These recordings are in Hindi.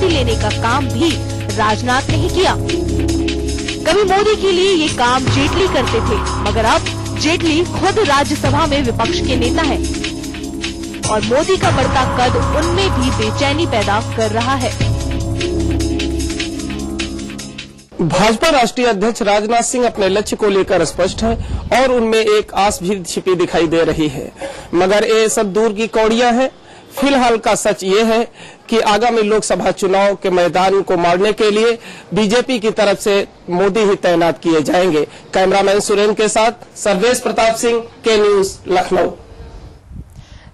सेल्फी लेने का काम भी राजनाथ ने ही किया। कभी मोदी के लिए ये काम जेटली करते थे, मगर अब जेटली खुद राज्यसभा में विपक्ष के नेता है और मोदी का बढ़ता कद उनमें भी बेचैनी पैदा कर रहा है। भाजपा राष्ट्रीय अध्यक्ष राजनाथ सिंह अपने लक्ष्य को लेकर स्पष्ट हैं और उनमें एक आस भी छिपी दिखाई दे रही है, मगर ये सब दूर की कौड़ियां हैं। फिलहाल का सच ये है कि आगामी लोकसभा चुनाव के मैदान को मारने के लिए बीजेपी की तरफ से मोदी ही तैनात किए जाएंगे। कैमरामैन सुरेन के साथ सर्वेश प्रताप सिंह, के न्यूज, लखनऊ।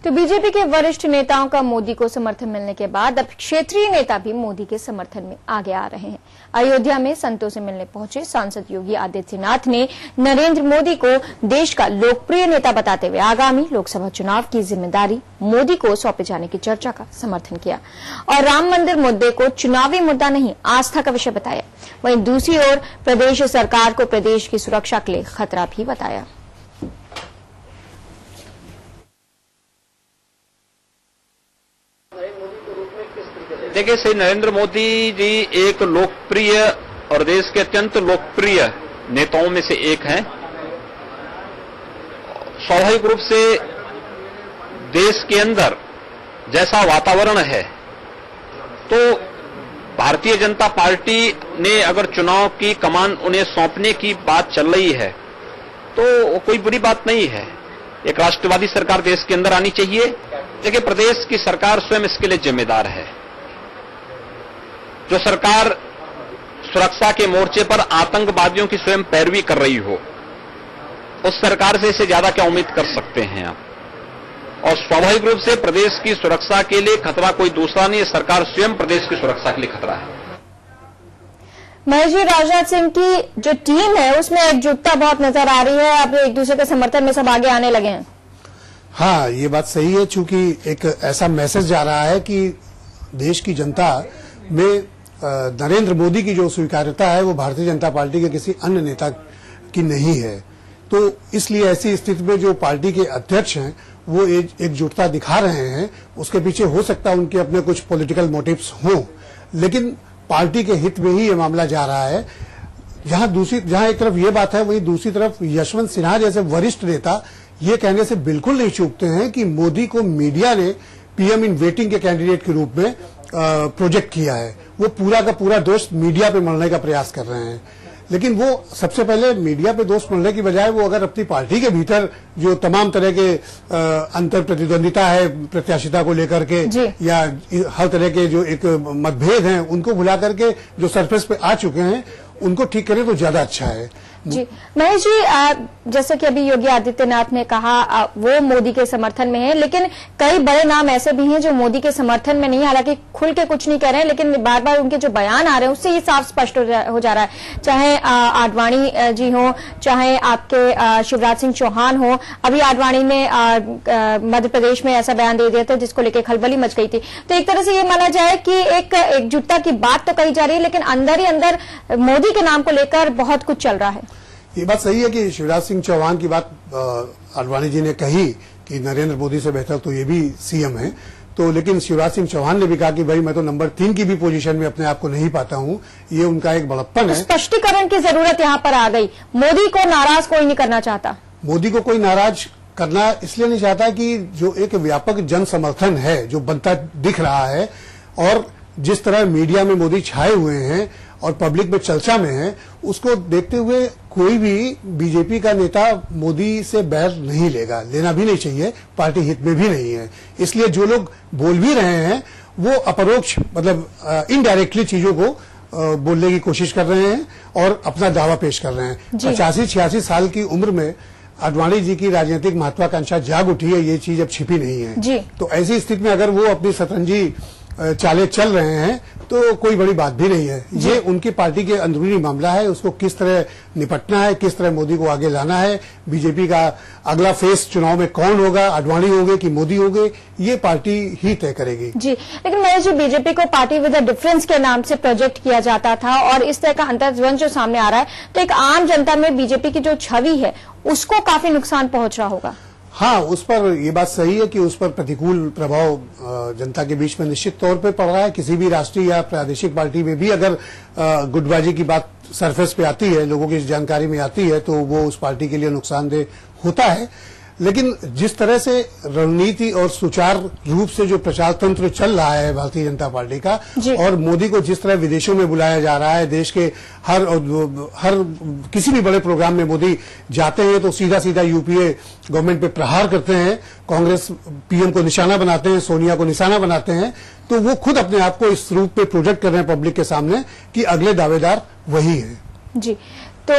तो बीजेपी के वरिष्ठ नेताओं का मोदी को समर्थन मिलने के बाद अब क्षेत्रीय नेता भी मोदी के समर्थन में आगे आ रहे हैं। अयोध्या में संतों से मिलने पहुंचे सांसद योगी आदित्यनाथ ने नरेंद्र मोदी को देश का लोकप्रिय नेता बताते हुए आगामी लोकसभा चुनाव की जिम्मेदारी मोदी को सौंपे जाने की चर्चा का समर्थन किया और राम मंदिर मुद्दे को चुनावी मुद्दा नहीं, आस्था का विषय बताया। वहीं दूसरी ओर प्रदेश सरकार को प्रदेश की सुरक्षा के लिए खतरा भी बताया। देखिए, श्री नरेंद्र मोदी जी एक लोकप्रिय और देश के अत्यंत लोकप्रिय नेताओं में से एक हैं। स्वाभाविक रूप से देश के अंदर जैसा वातावरण है, तो भारतीय जनता पार्टी ने अगर चुनाव की कमान उन्हें सौंपने की बात चल रही है तो कोई बुरी बात नहीं है। एक राष्ट्रवादी सरकार देश के अंदर आनी चाहिए। देखिए, प्रदेश की सरकार स्वयं इसके लिए जिम्मेदार है। जो सरकार सुरक्षा के मोर्चे पर आतंकवादियों की स्वयं पैरवी कर रही हो, उस सरकार से इससे ज्यादा क्या उम्मीद कर सकते हैं आप? और स्वाभाविक रूप से प्रदेश की सुरक्षा के लिए खतरा कोई दूसरा नहीं है, सरकार स्वयं प्रदेश की सुरक्षा के लिए खतरा है। महेश जी, राजनाथ सिंह की जो टीम है उसमें एकजुटता बहुत नजर आ रही है। अब एक दूसरे के समर्थन में सब आगे आने लगे हैं। हाँ, ये बात सही है, चूंकि एक ऐसा मैसेज जा रहा है कि देश की जनता में नरेंद्र मोदी की जो स्वीकार्यता है वो भारतीय जनता पार्टी के किसी अन्य नेता की नहीं है। तो इसलिए ऐसी स्थिति में जो पार्टी के अध्यक्ष हैं वो एकजुटता दिखा रहे हैं। उसके पीछे हो सकता है उनके अपने कुछ पॉलिटिकल मोटिव्स हों, लेकिन पार्टी के हित में ही ये मामला जा रहा है। जहां एक तरफ ये बात है, वहीं दूसरी तरफ यशवंत सिन्हा जैसे वरिष्ठ नेता ये कहने से बिल्कुल नहीं चूकते हैं कि मोदी को मीडिया ने पीएम इन वेटिंग के कैंडिडेट के रूप में प्रोजेक्ट किया है। वो पूरा का पूरा दोष मीडिया पे मढ़ने का प्रयास कर रहे हैं, लेकिन वो सबसे पहले मीडिया पे दोष मढ़ने की बजाय वो अगर अपनी पार्टी के भीतर जो तमाम तरह के अंतर प्रतिद्वंदिता है प्रत्याशिता को लेकर के या हर तरह के जो एक मतभेद हैं उनको भुला करके जो सरफेस पे आ चुके हैं उनको ठीक करें तो ज्यादा अच्छा है। जी महेश जी, जैसे कि अभी योगी आदित्यनाथ ने कहा वो मोदी के समर्थन में है, लेकिन कई बड़े नाम ऐसे भी हैं जो मोदी के समर्थन में नहीं है। हालांकि खुल के कुछ नहीं कह रहे हैं, लेकिन बार बार उनके जो बयान आ रहे हैं उससे ये साफ स्पष्ट हो जा रहा है। चाहे आडवाणी जी हो, चाहे आपके शिवराज सिंह चौहान हो। अभी आडवाणी ने मध्य प्रदेश में ऐसा बयान दे दिया था जिसको लेकर खलबली मच गई थी। तो एक तरह से ये माना जाए कि एक एकजुटता की बात तो कही जा रही है, लेकिन अंदर ही अंदर मोदी के नाम को लेकर बहुत कुछ चल रहा है। ये बात सही है कि शिवराज सिंह चौहान की बात आडवाणी जी ने कही कि नरेंद्र मोदी से बेहतर तो ये भी सीएम है, तो लेकिन शिवराज सिंह चौहान ने भी कहा कि भाई मैं तो नंबर 3 की भी पोजीशन में अपने आप को नहीं पाता हूं। ये उनका एक बड़प्पन है। स्पष्टीकरण की जरूरत यहां पर आ गई। मोदी को नाराज कोई नहीं करना चाहता। मोदी को कोई नाराज करना इसलिए नहीं चाहता कि जो एक व्यापक जन समर्थन है जो बनता दिख रहा है, और जिस तरह मीडिया में मोदी छाए हुए हैं और पब्लिक में चर्चा में है, उसको देखते हुए कोई भी बीजेपी का नेता मोदी से बैर नहीं लेगा, लेना भी नहीं चाहिए, पार्टी हित में भी नहीं है। इसलिए जो लोग बोल भी रहे हैं वो अपरोक्ष मतलब इनडायरेक्टली चीजों को बोलने की कोशिश कर रहे हैं और अपना दावा पेश कर रहे हैं। 85-86 साल की उम्र में आडवाणी जी की राजनीतिक महत्वाकांक्षा जाग उठी है, ये चीज अब छिपी नहीं है। तो ऐसी स्थिति में अगर वो अपनी सतरंजी चाले चल रहे हैं तो कोई बड़ी बात भी नहीं है। ये उनकी पार्टी के अंदरूनी मामला है, उसको किस तरह निपटना है, किस तरह मोदी को आगे लाना है, बीजेपी का अगला फेस चुनाव में कौन होगा, आडवाणी होंगे कि मोदी होंगे, ये पार्टी ही तय करेगी। जी, लेकिन महेश जी, बीजेपी को पार्टी विद अ डिफरेंस के नाम से प्रोजेक्ट किया जाता था और इस तरह का अंतर्द्वंद जो सामने आ रहा है, तो एक आम जनता में बीजेपी की जो छवि है उसको काफी नुकसान पहुंच रहा होगा। हाँ, उस पर ये बात सही है कि उस पर प्रतिकूल प्रभाव जनता के बीच में निश्चित तौर पे पड़ रहा है। किसी भी राष्ट्रीय या प्रादेशिक पार्टी में भी अगर गुटबाजी की बात सरफेस पे आती है, लोगों की जानकारी में आती है, तो वो उस पार्टी के लिए नुकसानदेह होता है। लेकिन जिस तरह से रणनीति और सुचारू रूप से जो प्रचार तंत्र चल रहा है भारतीय जनता पार्टी का, और मोदी को जिस तरह विदेशों में बुलाया जा रहा है, देश के हर किसी भी बड़े प्रोग्राम में मोदी जाते हैं तो सीधा सीधा यूपीए गवर्नमेंट पे प्रहार करते हैं, कांग्रेस पीएम को निशाना बनाते हैं, सोनिया को निशाना बनाते हैं, तो वो खुद अपने आप को इस रूप पे प्रोजेक्ट कर रहे हैं पब्लिक के सामने कि अगले दावेदार वही है। जी, तो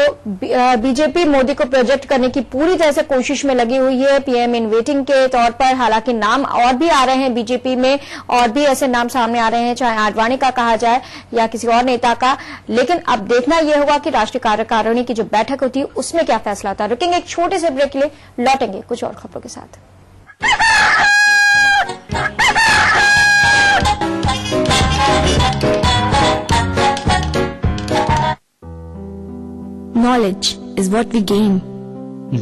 बीजेपी मोदी को प्रोजेक्ट करने की पूरी तरह से कोशिश में लगी हुई है, पीएम इन वेटिंग के तौर पर। हालांकि नाम और भी आ रहे हैं बीजेपी में, और भी ऐसे नाम सामने आ रहे हैं, चाहे आडवाणी का कहा जाए या किसी और नेता का। लेकिन अब देखना यह होगा कि राष्ट्रीय कार्यकारिणी की जो बैठक होती है उसमें क्या फैसला होता है। रुकेंगे एक छोटे से ब्रेक के लिए, लौटेंगे कुछ और खबरों के साथ। Knowledge is what we gain.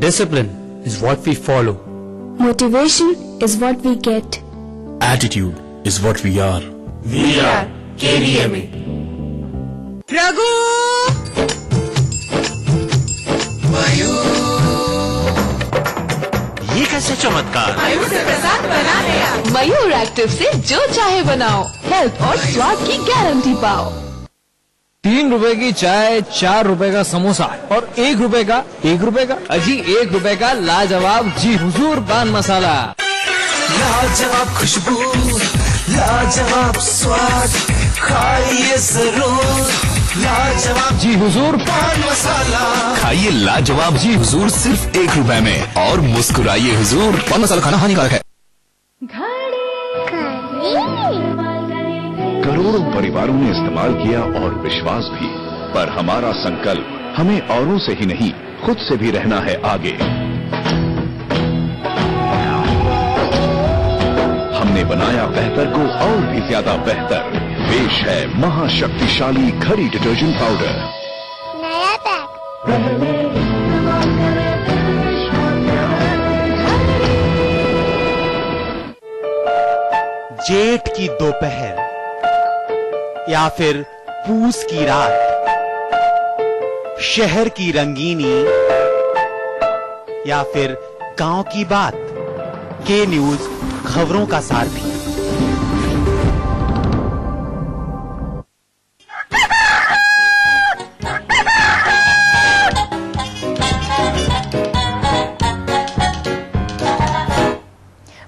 Discipline is what we follow. Motivation is what we get. Attitude is what we are. We are KDMA. Raghu! ये कैसे चमत्कार? मयूर से प्रसाद बना लिया। मयूर एक्टिव से जो चाहे बनाओ, हेल्थ और स्वाद की गारंटी पाओ। 3 रुपए की चाय, 4 रुपए का समोसा और 1 रुपए का अजी 1 रुपए का लाजवाब जी हुजूर पान मसाला। लाजवाब खुशबू, लाजवाब स्वाद, खाइए जरूर लाजवाब जी हुजूर पान मसाला। खाइए लाजवाब जी हुजूर सिर्फ 1 रुपए में और मुस्कुराइए हुजूर। पान मसाला खाना हानिकारक है। करोड़ों परिवारों ने इस्तेमाल किया और विश्वास भी, पर हमारा संकल्प हमें औरों से ही नहीं खुद से भी रहना है आगे। हमने बनाया बेहतर को और भी ज्यादा बेहतर। पेश है महाशक्तिशाली घड़ी डिटर्जेंट पाउडर। नया पैक। जेठ की दोपहर या फिर पूस की रात, शहर की रंगीनी या फिर गांव की बात, के न्यूज खबरों का सारथी।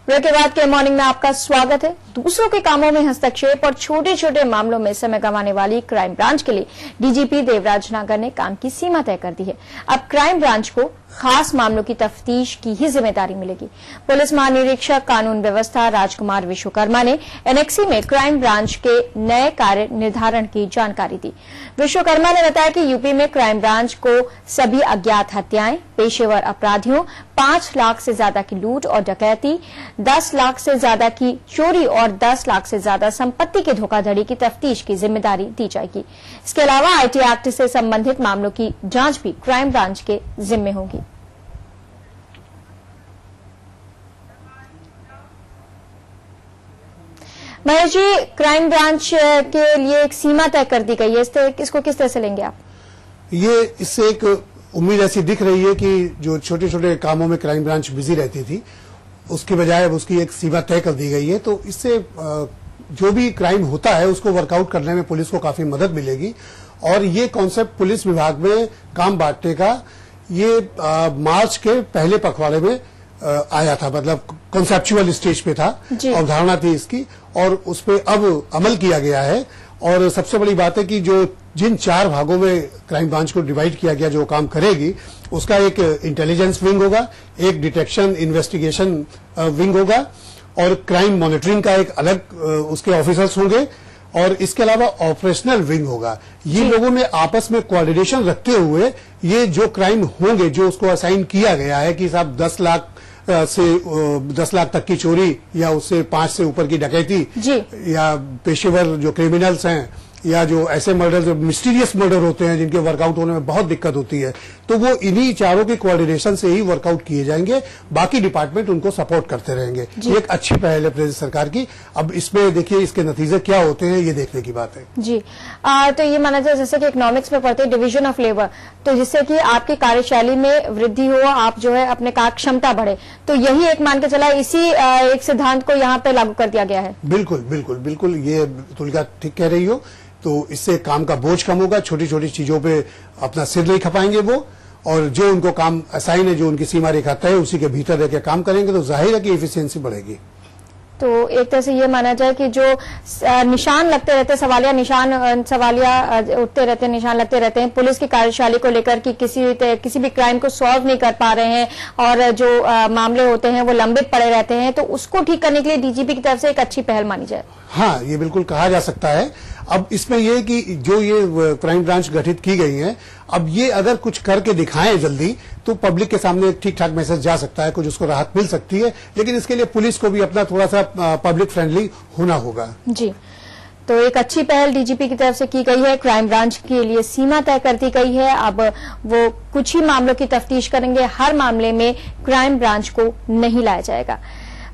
ब्रेक के बाद के मॉर्निंग में आपका स्वागत है। दूसरों के कामों में हस्तक्षेप और छोटे छोटे मामलों में समय गंवाने वाली क्राइम ब्रांच के लिए डीजीपी देवराज नागर ने काम की सीमा तय कर दी है। अब क्राइम ब्रांच को खास मामलों की तफ्तीश की ही जिम्मेदारी मिलेगी। पुलिस महानिरीक्षक कानून व्यवस्था राजकुमार विश्वकर्मा ने एनेक्सी में क्राइम ब्रांच के नए कार्य निर्धारण की जानकारी दी। विश्वकर्मा ने बताया कि यूपी में क्राइम ब्रांच को सभी अज्ञात हत्याएं, पेशेवर अपराधियों, 5 लाख से ज्यादा की लूट और डकैती, 10 लाख से ज्यादा की चोरी और 10 लाख से ज्यादा संपत्ति की धोखाधड़ी की तफ्तीश की जिम्मेदारी दी जाएगी। इसके अलावा आईटी एक्ट से संबंधित मामलों की जांच भी क्राइम ब्रांच के जिम्मे होगी। महेश जी, क्राइम ब्रांच के लिए एक सीमा तय कर दी गई है, इसको किस तरह से लेंगे आप? ये इससे एक उम्मीद ऐसी दिख रही है कि जो छोटे छोटे कामों में क्राइम ब्रांच बिजी रहती थी, उसके बजाय अब उसकी एक सीमा तय कर दी गई है। तो इससे जो भी क्राइम होता है उसको वर्कआउट करने में पुलिस को काफी मदद मिलेगी। और ये कॉन्सेप्ट पुलिस विभाग में काम बांटने का ये मार्च के पहले पखवाड़े में आया था, मतलब कॉन्सेप्चुअल स्टेज पे था, अवधारणा थी इसकी, और उस पे अब अमल किया गया है। और सबसे बड़ी बात है कि जो जिन 4 भागों में क्राइम ब्रांच को डिवाइड किया गया जो काम करेगी, उसका एक इंटेलिजेंस विंग होगा, एक डिटेक्शन इन्वेस्टिगेशन विंग होगा, और क्राइम मॉनिटरिंग का एक अलग उसके ऑफिसर्स होंगे, और इसके अलावा ऑपरेशनल विंग होगा। ये लोगों में आपस में कोऑर्डिनेशन रखते हुए ये जो क्राइम होंगे, जो उसको असाइन किया गया है कि साहब 10 लाख से 10 लाख तक की चोरी या उससे 5 से ऊपर की डकैती, या पेशेवर जो क्रिमिनल्स हैं या जो ऐसे मर्डर, जो मिस्टीरियस मर्डर होते हैं जिनके वर्कआउट होने में बहुत दिक्कत होती है, तो वो इन्हीं चारों के कोऑर्डिनेशन से ही वर्कआउट किए जाएंगे। बाकी डिपार्टमेंट उनको सपोर्ट करते रहेंगे। ये एक अच्छी पहल है प्रदेश सरकार की। अब इसमें देखिए इसके नतीजे क्या होते हैं, ये देखने की बात है जी। तो ये माना जाए जैसे कि इकोनॉमिक्स में पढ़ते हैं डिवीजन ऑफ लेबर, तो जिससे कि आपकी कार्यशैली में वृद्धि हो, आप जो है अपने कार्य क्षमता बढ़े, तो यही एक मान के चला इसी एक सिद्धांत को यहाँ पे लागू कर दिया गया है। बिल्कुल बिल्कुल बिल्कुल, ये तुलिका ठीक कह रही हो। तो इससे काम का बोझ कम होगा, छोटी छोटी चीजों पे अपना सिर नहीं खपाएंगे वो, और जो उनको काम असाइन है, जो उनकी सीमा रेखा तय है, उसी के भीतर रहकर काम करेंगे, तो जाहिर है कि एफिशिएंसी बढ़ेगी। तो एक तरह से ये माना जाए कि जो निशान लगते रहते, सवालिया उठते रहते, निशान लगते रहते हैं पुलिस की कार्यशैली को लेकर कि किसी भी क्राइम को सॉल्व नहीं कर पा रहे हैं और जो मामले होते हैं वो लंबित पड़े रहते हैं, तो उसको ठीक करने के लिए डीजीपी की तरफ से एक अच्छी पहल मानी जाए। हाँ, ये बिल्कुल कहा जा सकता है। अब इसमें यह कि जो ये क्राइम ब्रांच गठित की गई है, अब ये अगर कुछ करके दिखाएं जल्दी, तो पब्लिक के सामने एक ठीक ठाक मैसेज जा सकता है, कुछ उसको राहत मिल सकती है। लेकिन इसके लिए पुलिस को भी अपना थोड़ा सा पब्लिक फ्रेंडली होना होगा। जी, तो एक अच्छी पहल डीजीपी की तरफ से की गई है। क्राइम ब्रांच के लिए सीमा तय कर दी गई है। अब वो कुछ ही मामलों की तफ्तीश करेंगे, हर मामले में क्राइम ब्रांच को नहीं लाया जाएगा।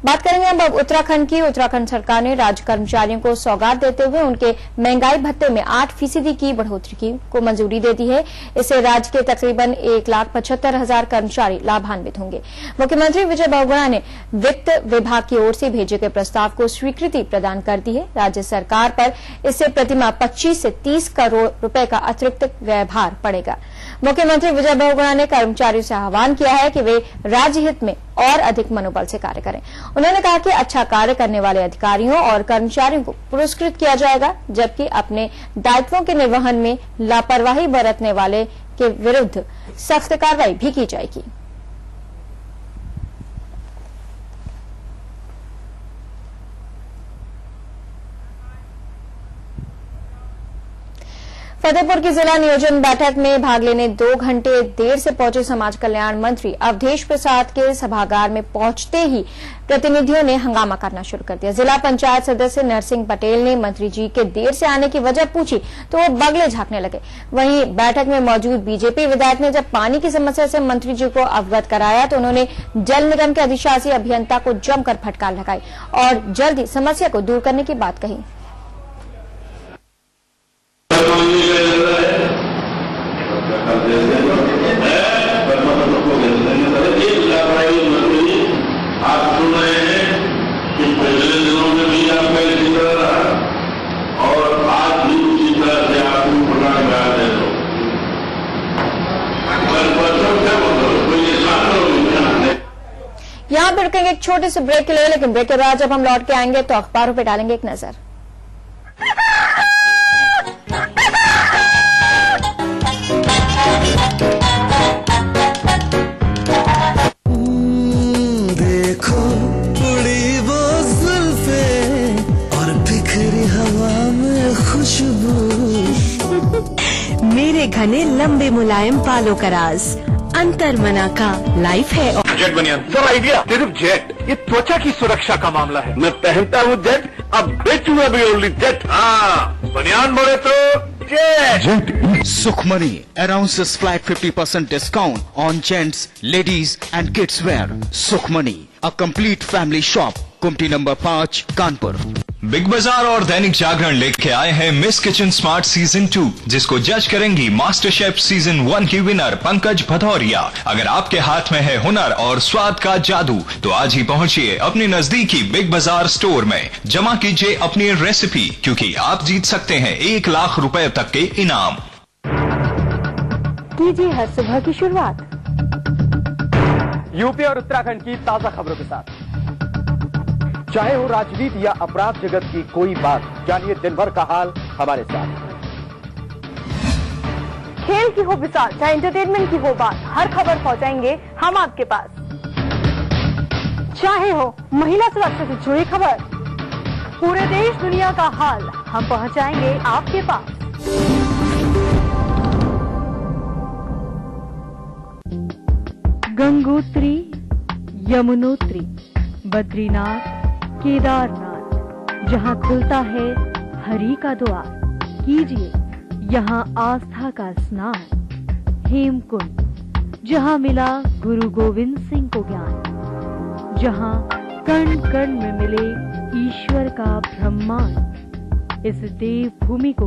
बात करेंगे अब उत्तराखंड की। उत्तराखंड सरकार ने राज्य कर्मचारियों को सौगात देते हुए उनके महंगाई भत्ते में 8% की बढ़ोतरी को मंजूरी दे दी है। इससे राज्य के तकरीबन 1,75,000 कर्मचारी लाभान्वित होंगे। मुख्यमंत्री विजय बहुगुणा ने वित्त विभाग की ओर से भेजे गए प्रस्ताव को स्वीकृति प्रदान कर दी है। राज्य सरकार पर इससे प्रतिमाह 25 से 30 करोड़ रुपए का अतिरिक्त व्यय भार पड़ेगा। मुख्यमंत्री विजय बहुगुणा ने कर्मचारियों से आह्वान किया है कि वे राज्य हित में और अधिक मनोबल से कार्य करें। उन्होंने कहा कि अच्छा कार्य करने वाले अधिकारियों और कर्मचारियों को पुरस्कृत किया जाएगा, जबकि अपने दायित्वों के निर्वहन में लापरवाही बरतने वाले के विरुद्ध सख्त कार्रवाई भी की जाएगी। फतेहपुर की जिला नियोजन बैठक में भाग लेने 2 घंटे देर से पहुंचे समाज कल्याण मंत्री अवधेश प्रसाद के सभागार में पहुंचते ही प्रतिनिधियों ने हंगामा करना शुरू कर दिया। जिला पंचायत सदस्य नरसिंह पटेल ने मंत्री जी के देर से आने की वजह पूछी तो वो बगले झांकने लगे। वहीं बैठक में मौजूद बीजेपी विधायक ने जब पानी की समस्या से मंत्री जी को अवगत कराया तो उन्होंने जल निगम के अधिशासी अभियंता को जमकर फटकार लगाई और जल्द ही समस्या को दूर करने की बात कही। आप सुन रहे हैं कि पिछले दिनों में भी आपका इसी तरह रहा और आज भी उसी तरह से आपको प्रदान करा दे दो। यहाँ पर रुकेंगे एक छोटे से ब्रेक के लिए, लेकिन ब्रेक के बाद जब हम लौट के आएंगे तो अखबारों पर डालेंगे एक नजर। देखो उड़ी वो जुल्फे और बिखरी हवा में खुशबू, मेरे घने लंबे मुलायम बालों का राज अंतर्मना का लाइफ है। जेट बनियान सर आइडिया, सिर्फ जेट, ये त्वचा की सुरक्षा का मामला है। मैं पहनता हूँ जेट, अब बेचूंगा भी ओनली जेट। हाँ, बनियान बोले तो jet. Sukhmani announces flat 50% discount on gents, ladies and kids wear. Sukhmani, a complete family shop. कुमटी नंबर 5, कानपुर। बिग बाजार और दैनिक जागरण लेके आए हैं मिस किचन स्मार्ट सीजन 2, जिसको जज करेंगी मास्टर शेफ सीजन 1 की विनर पंकज भदौरिया। अगर आपके हाथ में है हुनर और स्वाद का जादू तो आज ही पहुंचिए अपने नजदीकी बिग बाजार स्टोर में, जमा कीजिए अपनी रेसिपी, क्योंकि आप जीत सकते हैं 1 लाख रुपए तक के इनाम। कीजिए हर सुबह की शुरुआत यूपी और उत्तराखंड की ताजा खबरों के साथ। चाहे हो राजनीति या अपराध जगत की कोई बात, जानिए दिन भर का हाल हमारे साथ। खेल की हो विशाल, चाहे एंटरटेनमेंट की हो बात, हर खबर पहुंचाएंगे हम आपके पास। चाहे हो महिला सुरक्षा से जुड़ी खबर, पूरे देश दुनिया का हाल हम पहुंचाएंगे आपके पास। गंगोत्री, यमुनोत्री, बद्रीनाथ, केदारनाथ, जहां खुलता है हरि का द्वार, कीजिए यहाँ आस्था का स्नान। हेमकुंड, जहाँ मिला गुरु गोविंद सिंह को ज्ञान, जहाँ कण कण में मिले ईश्वर का ब्रह्मांड। इस देव भूमि को